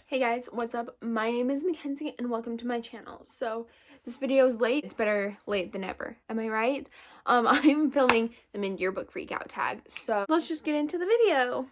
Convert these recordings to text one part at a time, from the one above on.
Hey guys, what's up? My name is Mackenzie and welcome to my channel. So this video is late. It's better late than never. Am I right? I'm filming the mid-yearbook freakout tag. So let's just get into the video.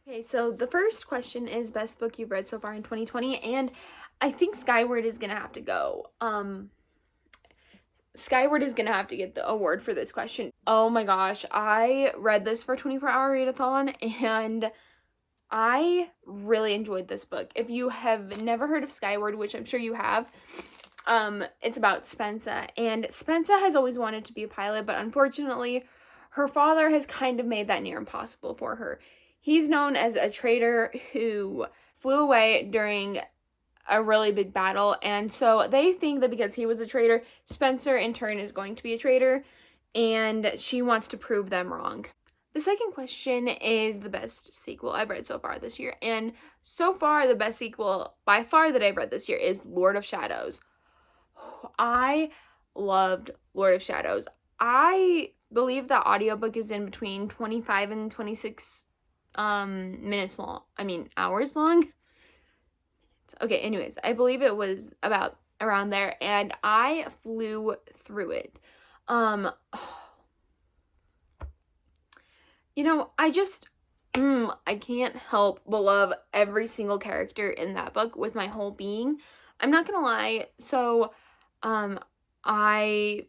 Okay, so the first question is best book you've read so far in 2020, and I think Skyward is gonna have to go. Skyward is gonna have to get the award for this question. Oh my gosh, I read this for 24-hour readathon and I really enjoyed this book. If you have never heard of Skyward, which I'm sure you have, it's about Spensa. And Spensa has always wanted to be a pilot, but unfortunately, her father has kind of made that near impossible for her. He's known as a traitor who flew away during a really big battle, and so they think that because he was a traitor, Spencer in turn is going to be a traitor, and she wants to prove them wrong. The second question is the best sequel I've read so far this year. And so far, the best sequel by far that I've read this year is Lord of Shadows. I loved Lord of Shadows. I believe the audiobook is in between 25 and 26 minutes long. Hours long. Okay, anyways, I believe it was about around there, and I flew through it. You know, I can't help but love every single character in that book with my whole being. I'm not gonna lie, so, I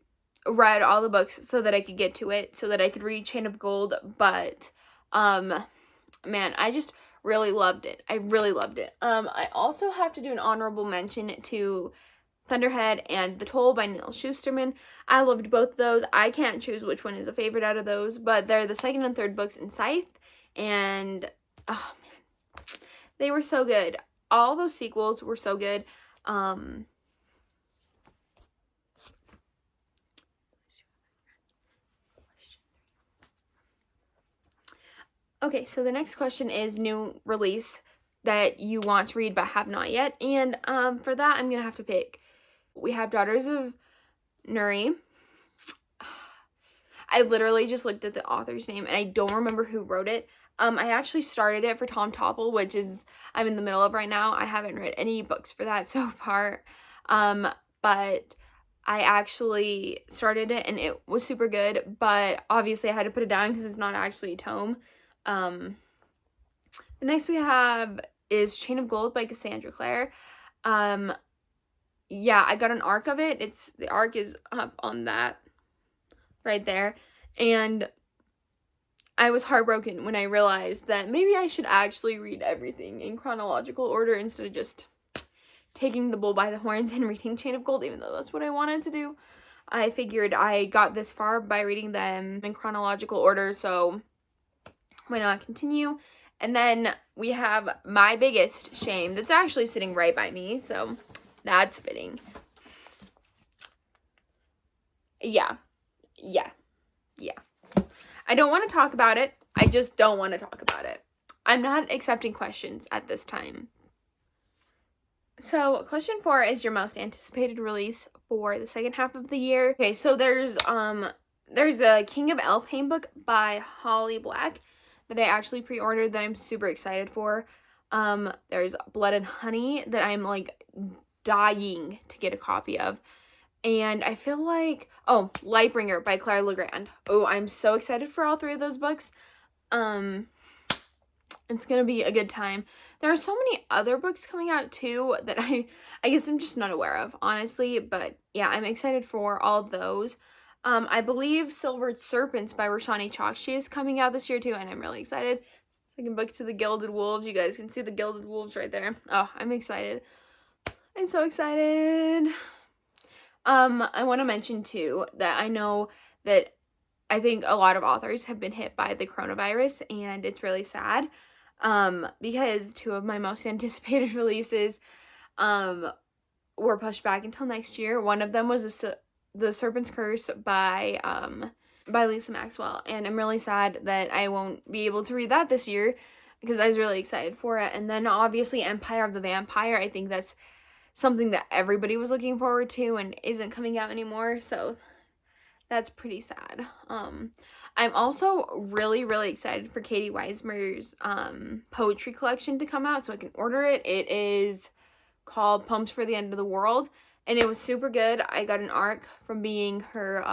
read all the books so that I could get to it, so that I could read Chain of Gold, but, man, I just really loved it. I really loved it. I also have to do an honorable mention to Thunderhead and The Toll by Neil Shusterman. I loved both of those. I can't choose which one is a favorite out of those, but they're the second and third books in Scythe, and oh man, they were so good. All those sequels were so good. Okay, so the next question is new release that you want to read but have not yet, and for that I'm gonna have to pick. We have Daughters of Nuri. I literally just looked at the author's name and I don't remember who wrote it. I actually started it for Tom Topple, which is I'm in the middle of right now. I haven't read any books for that so far. But I actually started it and it was super good, but obviously I had to put it down because it's not actually a tome. The next we have is Chain of Gold by Cassandra Clare. Yeah, I got an arc of it. The arc is up on that right there. And I was heartbroken when I realized that maybe I should actually read everything in chronological order instead of just taking the bull by the horns and reading Chain of Gold, even though that's what I wanted to do. I figured I got this far by reading them in chronological order, so why not continue? And then we have My Biggest Shame that's actually sitting right by me, so that's fitting. Yeah. I don't want to talk about it. I just don't want to talk about it. I'm not accepting questions at this time. So, question 4 is your most anticipated release for the second half of the year. Okay, so there's the King of Elfhame book by Holly Black that I actually pre-ordered that I'm super excited for. There's Blood and Honey that I'm like dying to get a copy of. And I feel like, Lightbringer by Claire Legrand. Oh, I'm so excited for all 3 of those books. It's gonna be a good time. There are so many other books coming out too that I guess I'm just not aware of, honestly. But yeah, I'm excited for all of those. I believe Silvered Serpents by Roshani Chokshi is coming out this year too, and I'm really excited. Second book to the Gilded Wolves. You guys can see the Gilded Wolves right there. Oh, I'm excited. I'm so excited. I want to mention too that I know that I think a lot of authors have been hit by the coronavirus, and it's really sad. Because 2 of my most anticipated releases, were pushed back until next year. One of them was The Serpent's Curse by Lisa Maxwell, and I'm really sad that I won't be able to read that this year because I was really excited for it. And then obviously Empire of the Vampire. I think that's something that everybody was looking forward to and isn't coming out anymore, so that's pretty sad. I'm also really, really excited for Katie Weismer's poetry collection to come out so I can order it. It is called Poems for the End of the World, and it was super good. I got an ARC from being her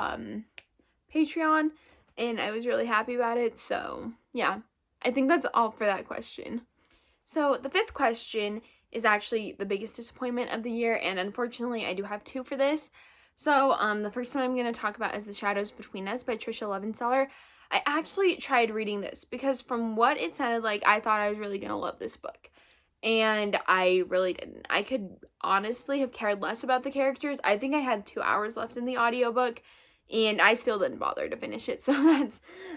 Patreon, and I was really happy about it. So yeah, I think that's all for that question. So the fifth question is actually the biggest disappointment of the year, and unfortunately I do have two for this. So the first one I'm going to talk about is The Shadows Between Us by Trisha Levenseller. I actually tried reading this because from what it sounded like, I thought I was really going to love this book. And I really didn't. I could honestly have cared less about the characters. I think I had 2 hours left in the audiobook, and I still didn't bother to finish it. So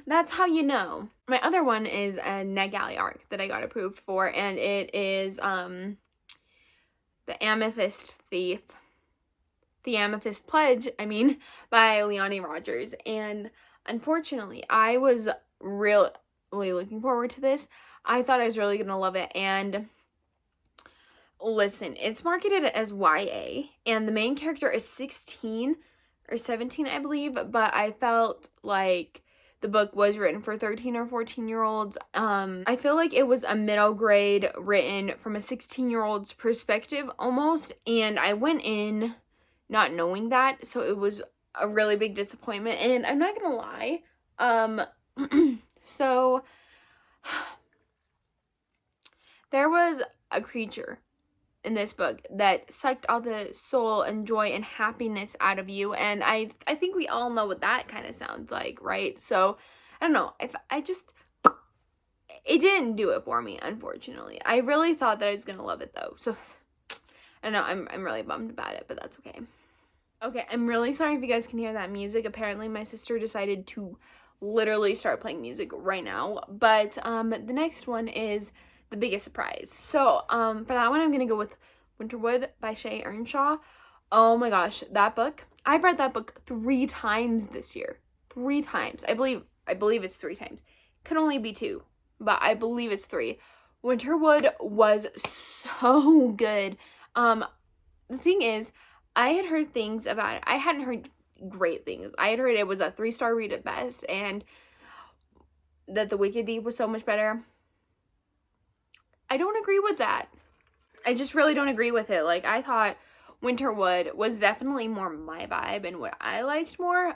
that's how you know. My other one is a NetGalley arc that I got approved for, and it is The Amethyst Thief. The Amethyst Pledge, by Leonie Rogers. And unfortunately, I was really looking forward to this. I thought I was really going to love it, and listen, it's marketed as YA, and the main character is 16 or 17, I believe, but I felt like the book was written for 13 or 14-year-olds. I feel like it was a middle grade written from a 16-year-old's perspective almost, and I went in not knowing that, so it was a really big disappointment, and I'm not gonna lie, so there was a creature in this book that sucked all the soul and joy and happiness out of you, and I think we all know what that kind of sounds like, right? So I don't know, it didn't do it for me, unfortunately. I really thought that I was gonna love it though, so I don't know, I'm really bummed about it, but that's okay. Okay, I'm really sorry if you guys can hear that music. Apparently my sister decided to literally start playing music right now, but the next one is The Biggest Surprise. So for that one, I'm gonna go with Winterwood by Shay Earnshaw. Oh my gosh, that book, I've read that book 3 times this year. 3 times. I believe it's 3 times. Could only be 2, but I believe it's 3. Winterwood was so good. The thing is, I had heard things about it. I hadn't heard great things. I had heard it was a 3-star read at best, and that The Wicked Deep was so much better. I don't agree with that. I just really don't agree with it. Like, I thought Winterwood was definitely more my vibe and what I liked more.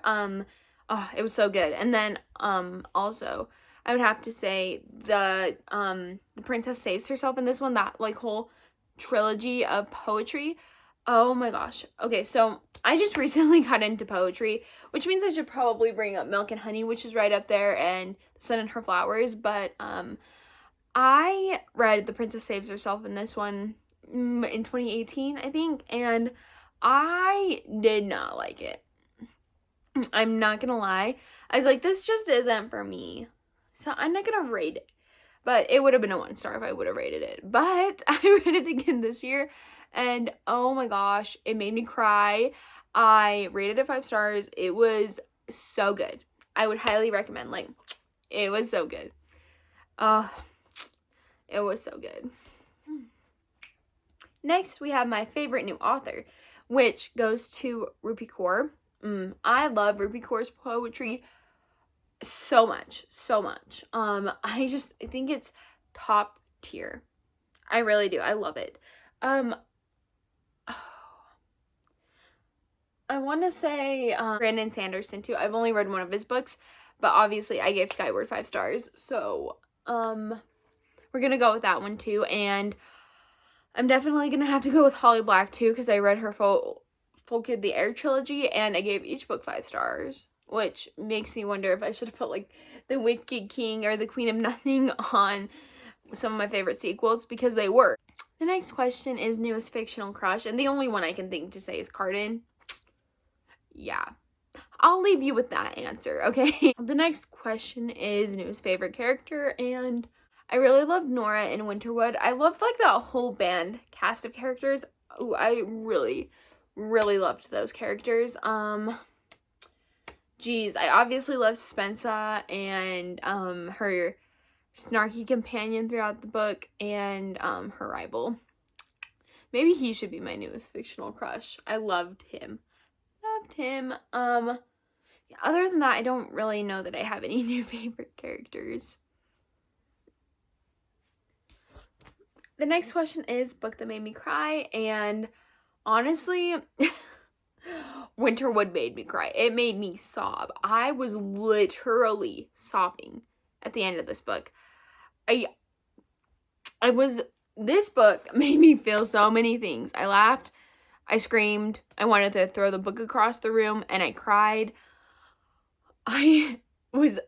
It was so good. And then also I would have to say the Princess Saves Herself in this one, that like whole trilogy of poetry. Oh my gosh. Okay, so I just recently got into poetry, which means I should probably bring up Milk and Honey, which is right up there, and The Sun and Her Flowers, but I read The Princess Saves Herself in this one in 2018, I think, and I did not like it. I'm not gonna lie. I was like, this just isn't for me, so I'm not gonna rate it. But it would have been a 1-star if I would have rated it. But I read it again this year, and oh my gosh, it made me cry. I rated it 5 stars. It was so good. I would highly recommend. Like, it was so good. It was so good. Next, we have my favorite new author, which goes to Rupi Kaur. I love Rupi Kaur's poetry so much. I think it's top tier. I really do. I love it. I want to say Brandon Sanderson too. I've only read one of his books, but obviously I gave Skyward 5 stars, so we're gonna go with that one too. And I'm definitely gonna have to go with Holly Black too, because I read her Folkid the Air trilogy, and I gave each book 5 stars, which makes me wonder if I should have put like The Wicked King or The Queen of Nothing on some of my favorite sequels, because they were. The next question is newest fictional crush, and the only one I can think to say is Cardan. Yeah, I'll leave you with that answer, okay? The next question is newest favorite character, and I really love Nora in Winterwood. I love like the whole band cast of characters. Ooh, I really loved those characters. Geez, I obviously loved Spensa and her snarky companion throughout the book, and her rival. Maybe he should be my newest fictional crush. I loved him. Other than that, I don't really know that I have any new favorite characters. The next question is book that made me cry, and honestly, Winterwood made me cry. It made me sob. I was literally sobbing at the end of this book. This book made me feel so many things. I laughed, I screamed, I wanted to throw the book across the room, and I cried. I was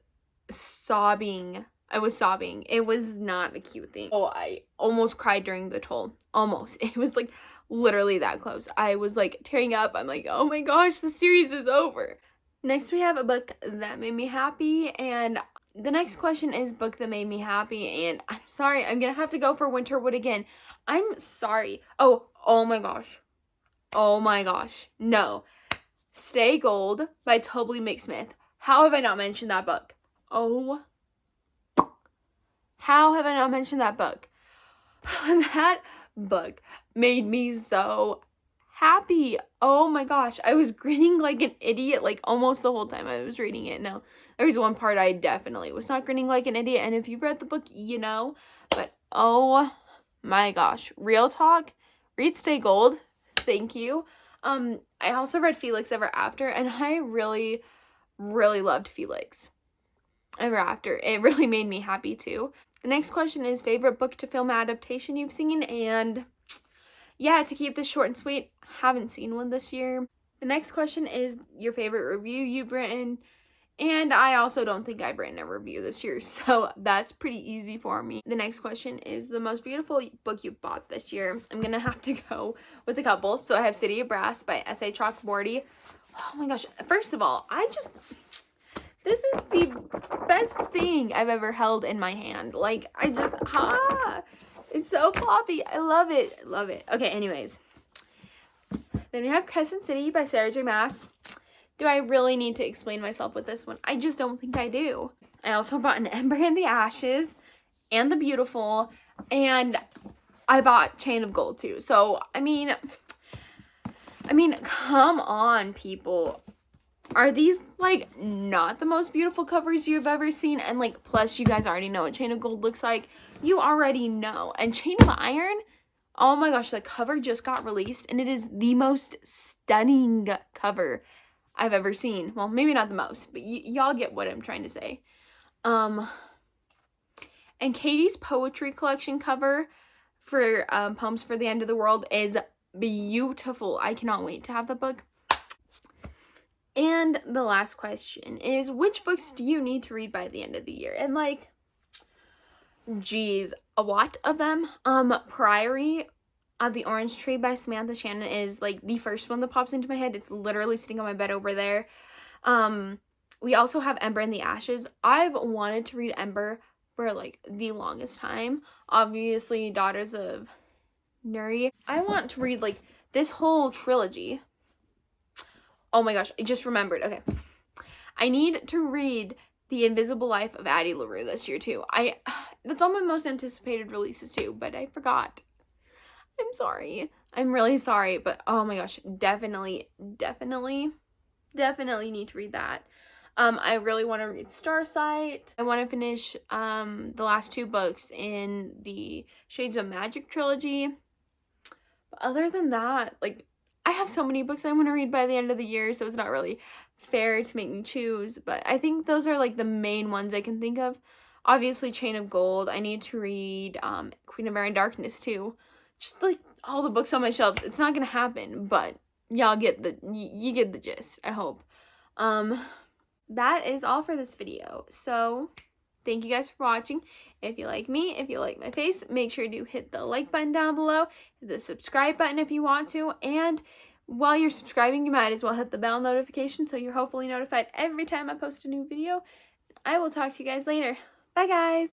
sobbing. It was not a cute thing. Oh, I almost cried during the toll. Almost. It was like literally that close. I was like tearing up. I'm like, oh my gosh, the series is over. Next, we have a book that made me happy, and the next question is book that made me happy, and I'm sorry, I'm gonna have to go for Winterwood again. I'm sorry. Oh my gosh. Oh my gosh. No. Stay Gold by Tobly McSmith. How have I not mentioned that book? Oh. How have I not mentioned that book? That book made me so happy. Oh my gosh. I was grinning like an idiot like almost the whole time I was reading it. Now, there's one part I definitely was not grinning like an idiot, and if you've read the book, you know. But oh my gosh. Real talk. Read Stay Gold. Thank you. I also read Felix Ever After, and I really, really loved Felix Ever After. It really made me happy too. The next question is favorite book to film adaptation you've seen, and yeah, to keep this short and sweet, haven't seen one this year. The next question is your favorite review you've written, and I also don't think I've written a review this year, so that's pretty easy for me. The next question is the most beautiful book you bought this year. I'm gonna have to go with a couple. So I have City of Brass by S.A. Chalkboardy. Oh my gosh, first of all, this is the best thing I've ever held in my hand. Like, it's so floppy. I love it. Love it. Okay, anyways. Then we have Crescent City by Sarah J. Maas. Do I really need to explain myself with this one? I just don't think I do. I also bought An Ember in the Ashes and The Beautiful, and I bought Chain of Gold too. So, I mean, come on, people. Are these, like, not the most beautiful covers you've ever seen? And, like, plus you guys already know what Chain of Gold looks like. You already know. And Chain of Iron, oh my gosh, the cover just got released, and it is the most stunning cover I've ever seen. Well, maybe not the most, but y'all get what I'm trying to say. And Katie's poetry collection cover for Poems for the End of the World is beautiful. I cannot wait to have the book. And the last question is, which books do you need to read by the end of the year? And, like, geez, a lot of them. Priory of the Orange Tree by Samantha Shannon is, like, the first one that pops into my head. It's literally sitting on my bed over there. We also have Ember in the Ashes. I've wanted to read Ember for, like, the longest time. Obviously, Daughters of Nuri. I want to read, like, this whole trilogy. Oh my gosh, I just remembered. Okay. I need to read The Invisible Life of Addie LaRue this year too. That's on my most anticipated releases too, but I forgot. I'm sorry. I'm really sorry, but oh my gosh, definitely need to read that. I really want to read Starsight. I want to finish the last two books in the Shades of Magic trilogy. But other than that, like, I have so many books I want to read by the end of the year, so it's not really fair to make me choose, but I think those are, like, the main ones I can think of. Obviously, Chain of Gold. I need to read Queen of Air and Darkness too. Just, like, all the books on my shelves. It's not gonna happen, but y'all get you get the gist, I hope. That is all for this video. So, thank you guys for watching. If you like me, if you like my face, make sure to hit the like button down below, hit the subscribe button if you want to, and while you're subscribing, you might as well hit the bell notification so you're hopefully notified every time I post a new video. I will talk to you guys later. Bye, guys!